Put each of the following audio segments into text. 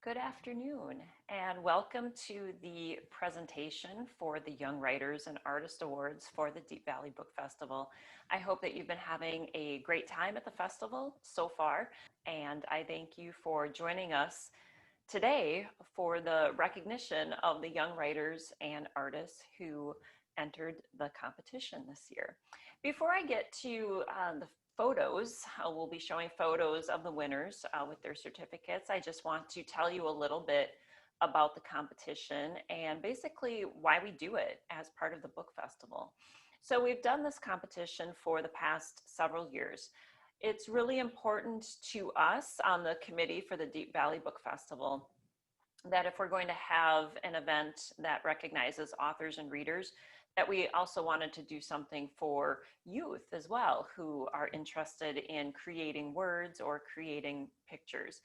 Good afternoon, and welcome to the presentation for the Young Writers and Artist Awards for the Deep Valley Book Festival. I hope that you've been having a great time at the festival so far, and I thank you for joining us today for the recognition of the young writers and artists who entered the competition this year. Before I get to the photos, we'll be showing photos of the winners with their certificates. I just want to tell you a little bit about the competition and basically why we do it as part of the book festival. So we've done this competition for the past several years. It's really important to us on the committee for the Deep Valley Book Festival that if we're going to have an event that recognizes authors and readers, that we also wanted to do something for youth as well who are interested in creating words or creating pictures.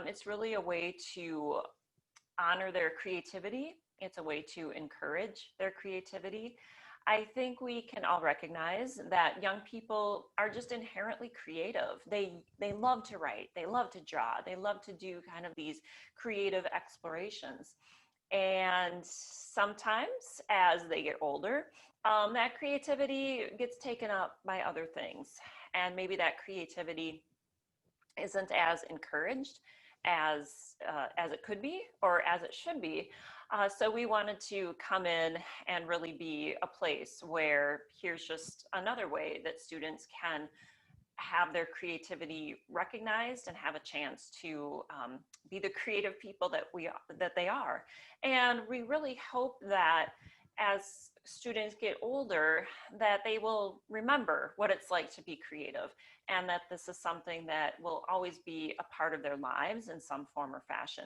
It's really a way to honor their creativity. It's a way to encourage their creativity. I think we can all recognize that young people are just inherently creative. They love to write, they love to draw, they love to do kind of these creative explorations. And sometimes as they get older, that creativity gets taken up by other things. And maybe that creativity isn't as encouraged as it could be or as it should be. So we wanted to come in and really be a place where here's just another way that students can have their creativity recognized and have a chance to be the creative people that they are. And we really hope that as students get older, that they will remember what it's like to be creative, and that this is something that will always be a part of their lives in some form or fashion.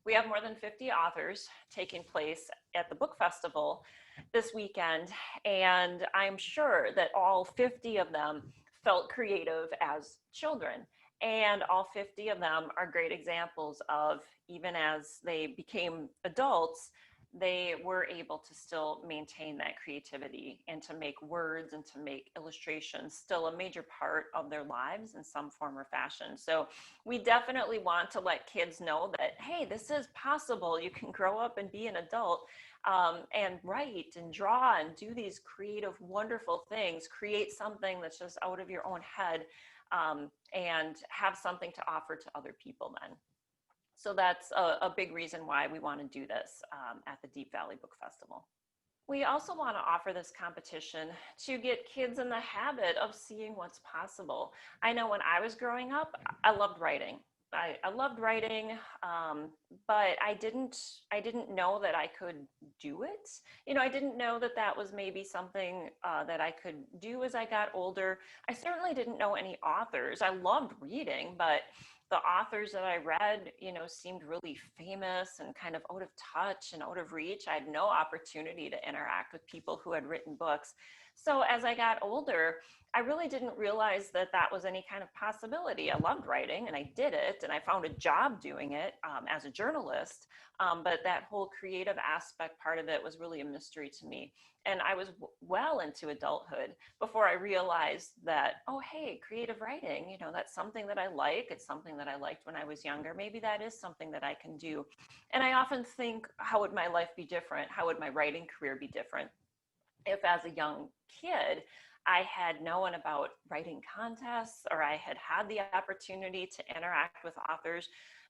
We have more than 50 authors taking place at the book festival this weekend, and I'm sure that all 50 of them felt creative as children. And all 50 of them are great examples of, even as they became adults, they were able to still maintain that creativity and to make words and to make illustrations still a major part of their lives in some form or fashion. So we definitely want to let kids know that, hey, this is possible. You can grow up and be an adult and write and draw and do these creative, wonderful things, create something that's just out of your own head and have something to offer to other people then. So that's a big reason why we want to do this at the Deep Valley Book Festival. We also want to offer this competition to get kids in the habit of seeing what's possible. I know when I was growing up, I loved writing. I loved writing, but I didn't know that I could do it. You know, I didn't know that that was maybe something that I could do as I got older. I certainly didn't know any authors. I loved reading, but the authors that I read, you know, seemed really famous and kind of out of touch and out of reach. I had no opportunity to interact with people who had written books. So as I got older, I really didn't realize that that was any kind of possibility. I loved writing and I did it, and I found a job doing it as a journalist. But that whole creative aspect part of it was really a mystery to me. And I was well into adulthood before I realized that, oh, hey, creative writing, you know, that's something that I like. It's something that I liked when I was younger. Maybe that is something that I can do. And I often think, how would my life be different? How would my writing career be different if as a young kid I had known about writing contests or I had had the opportunity to interact with authors?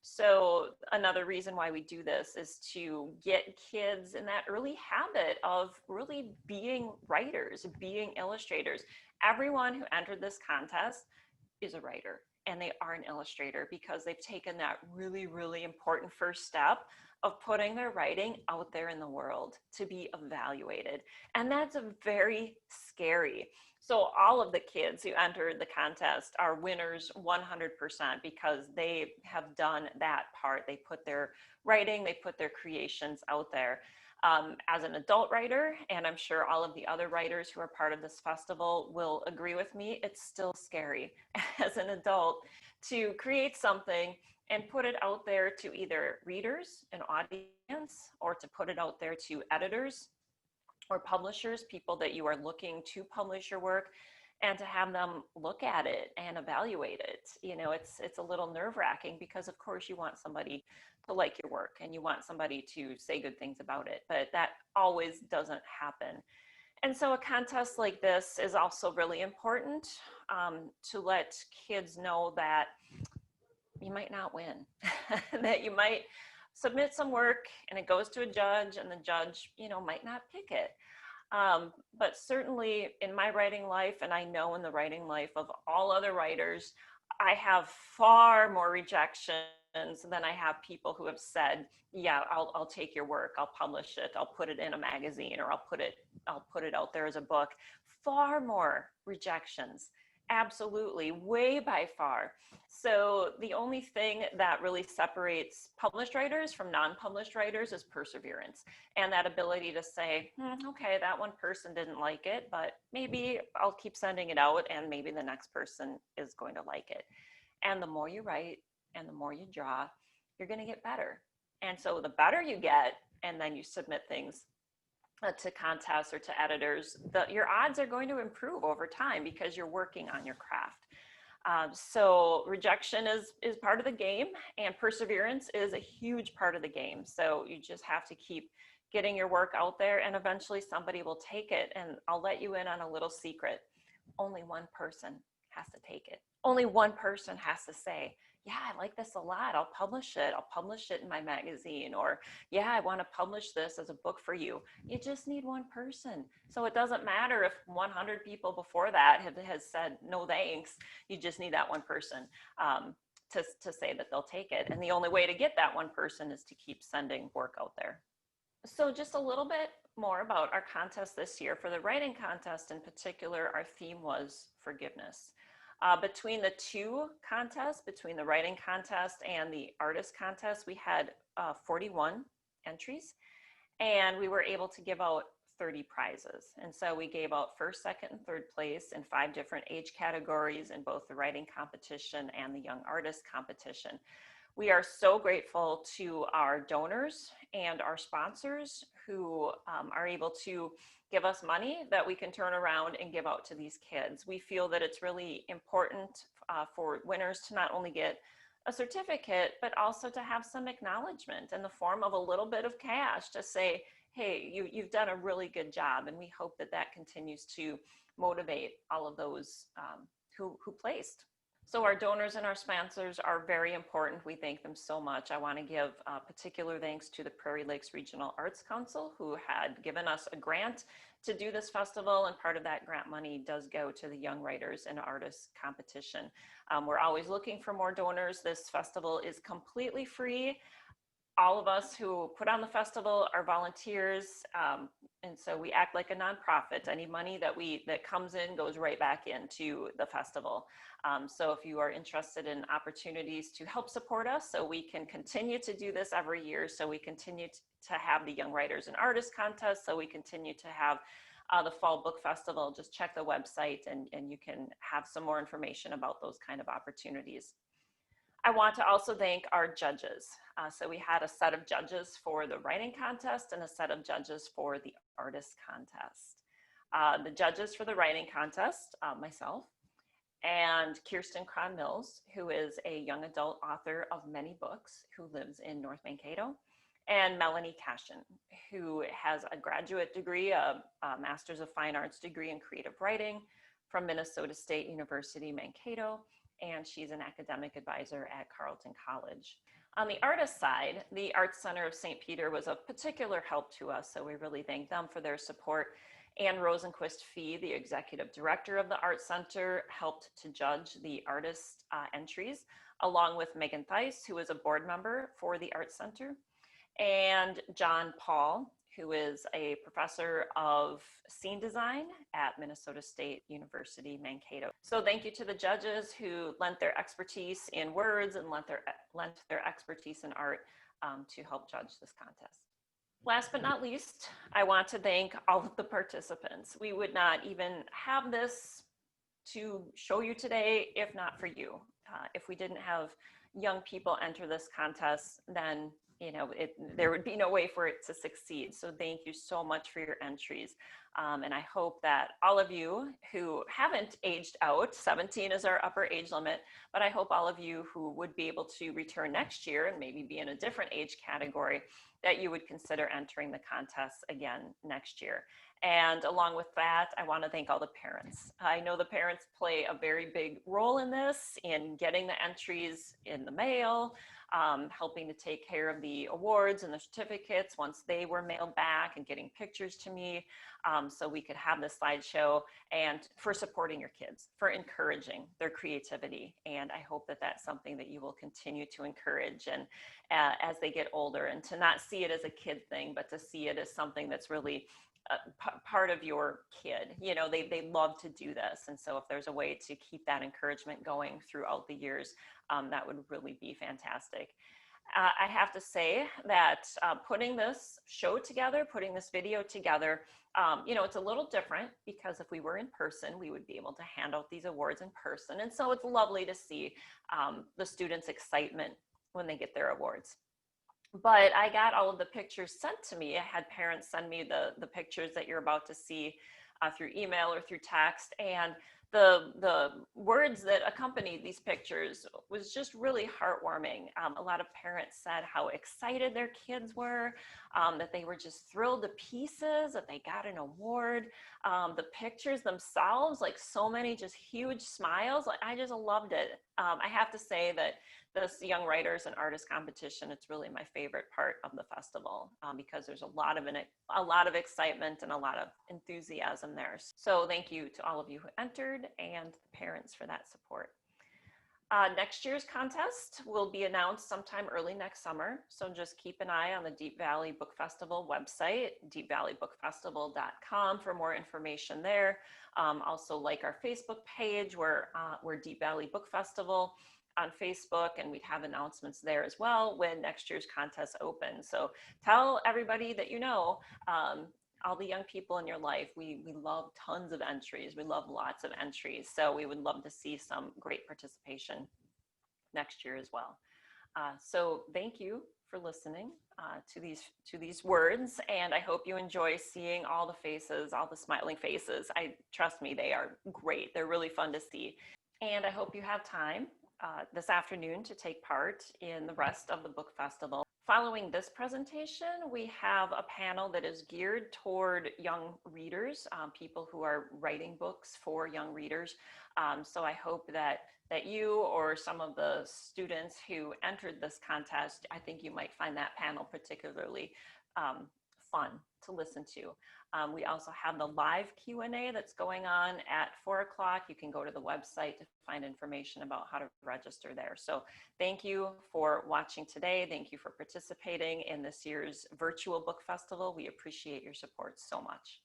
So another reason why we do this is to get kids in that early habit of really being writers, being illustrators. Everyone who entered this contest is a writer and they are an illustrator because they've taken that really, really important first step of putting their writing out there in the world to be evaluated. And that's very scary. So all of the kids who entered the contest are winners 100% because they have done that part. They put their writing, they put their creations out there. As an adult writer, and I'm sure all of the other writers who are part of this festival will agree with me, it's still scary as an adult to create something and put it out there to either readers, an audience, or to put it out there to editors or publishers, people that you are looking to publish your work. and to have them look at it and evaluate it. You know, it's a little nerve-wracking because of course you want somebody to like your work and you want somebody to say good things about it, but that always doesn't happen. And so a contest like this is also really important, to let kids know that you might not win, that you might submit some work and it goes to a judge and the judge, you know, might not pick it. But certainly in my writing life, and I know in the writing life of all other writers, I have far more rejections than I have people who have said, yeah, I'll take your work, I'll publish it, I'll put it in a magazine, or I'll put it out there as a book. Far more rejections. Absolutely, way by far. So the only thing that really separates published writers from non-published writers is perseverance, and that ability to say, okay, that one person didn't like it, but maybe I'll keep sending it out and maybe the next person is going to like it. And the more you write and the more you draw, you're going to get better. And so the better you get, and then you submit things to contests or to editors, your odds are going to improve over time because you're working on your craft. So rejection is part of the game, and perseverance is a huge part of the game. So you just have to keep getting your work out there, and eventually somebody will take it. And I'll let you in on a little secret. Only one person has to take it. Only one person has to say, yeah, I like this a lot. I'll publish it. I'll publish it in my magazine. Or, yeah, I want to publish this as a book for you. You just need one person. So it doesn't matter if 100 people before that has said no thanks. You just need that one person to say that they'll take it. And the only way to get that one person is to keep sending work out there. So just a little bit more about our contest this year. For the writing contest in particular, our theme was forgiveness. Between the two contests, between the writing contest and the artist contest, we had 41 entries, and we were able to give out 30 prizes. And so we gave out first, second, and third place in 5 different age categories in both the writing competition and the young artist competition. We are so grateful to our donors and our sponsors who are able to give us money that we can turn around and give out to these kids. We feel that it's really important for winners to not only get a certificate, but also to have some acknowledgement in the form of a little bit of cash to say, hey, you've done a really good job. And we hope that that continues to motivate all of those who placed. So our donors and our sponsors are very important. We thank them so much. I want to give particular thanks to the Prairie Lakes Regional Arts Council, who had given us a grant to do this festival, and part of that grant money does go to the Young Writers and Artists competition. We're always looking for more donors. This festival is completely free. All of us who put on the festival are volunteers, and so we act like a nonprofit. Any money that comes in goes right back into the festival. So if you are interested in opportunities to help support us so we can continue to do this every year, so we continue to have the Young Writers and Artists contest, so we continue to have the Fall Book Festival, just check the website and you can have some more information about those kind of opportunities. I want to also thank our judges. So we had a set of judges for the writing contest and a set of judges for the artist contest. The judges for the writing contest, myself, and Kirsten Cron-Mills, who is a young adult author of many books who lives in North Mankato, and Melanie Cashin, who has a graduate degree, a Master's of Fine Arts degree in creative writing from Minnesota State University, Mankato, and she's an academic advisor at Carleton College. On the artist side, the Arts Center of St. Peter was of particular help to us, so we really thank them for their support. Ann Rosenquist-Fee, the executive director of the Arts Center, helped to judge the artist entries, along with Megan Theis, who is a board member for the Arts Center, and John Paul, who is a professor of scene design at Minnesota State University, Mankato. So thank you to the judges who lent their expertise in words and lent their expertise in art to help judge this contest. Last but not least, I want to thank all of the participants. We would not even have this to show you today if not for you. If we didn't have young people enter this contest, then there would be no way for it to succeed. So thank you so much for your entries. And I hope that all of you who haven't aged out, 17 is our upper age limit, but I hope all of you who would be able to return next year and maybe be in a different age category, that you would consider entering the contest again next year. And along with that, I want to thank all the parents. I know the parents play a very big role in this, in getting the entries in the mail, helping to take care of the awards and the certificates once they were mailed back, and getting pictures to me so we could have this slideshow, and for supporting your kids, for encouraging their creativity. And I hope that that's something that you will continue to encourage, and as they get older, and to not see it as a kid thing, but to see it as something that's really part of your kid. They love to do this. And so if there's a way to keep that encouragement going throughout the years, that would really be fantastic. I have to say that putting this show together, putting this video together, it's a little different, because if we were in person, we would be able to hand out these awards in person. And so it's lovely to see the students' excitement when they get their awards. But I got all of the pictures sent to me. I had parents send me the pictures that you're about to see through email or through text. And the words that accompanied these pictures was just really heartwarming. A lot of parents said how excited their kids were, that they were just thrilled to pieces that they got an award. The pictures themselves, like so many just huge smiles. Like, I just loved it. I have to say that this Young Writers and Artists competition, it's really my favorite part of the festival, because there's a lot of excitement and a lot of enthusiasm there. So thank you to all of you who entered, and the parents for that support. Next year's contest will be announced sometime early next summer. So just keep an eye on the Deep Valley Book Festival website, deepvalleybookfestival.com, for more information there. Also like our Facebook page, where we're Deep Valley Book Festival on Facebook, and we'd have announcements there as well when next year's contest opens. So tell everybody that all the young people in your life, we love tons of entries. We love lots of entries. So we would love to see some great participation next year as well. So thank you for listening to these words, and I hope you enjoy seeing all the faces, all the smiling faces. Trust me, they are great. They're really fun to see. And I hope you have time this afternoon to take part in the rest of the book festival. Following this presentation, we have a panel that is geared toward young readers, people who are writing books for young readers. So I hope that you or some of the students who entered this contest, I think you might find that panel particularly fun to listen to. We also have the live Q&A that's going on at 4 o'clock. You can go to the website to find information about how to register there. So thank you for watching today. Thank you for participating in this year's virtual book festival. We appreciate your support so much.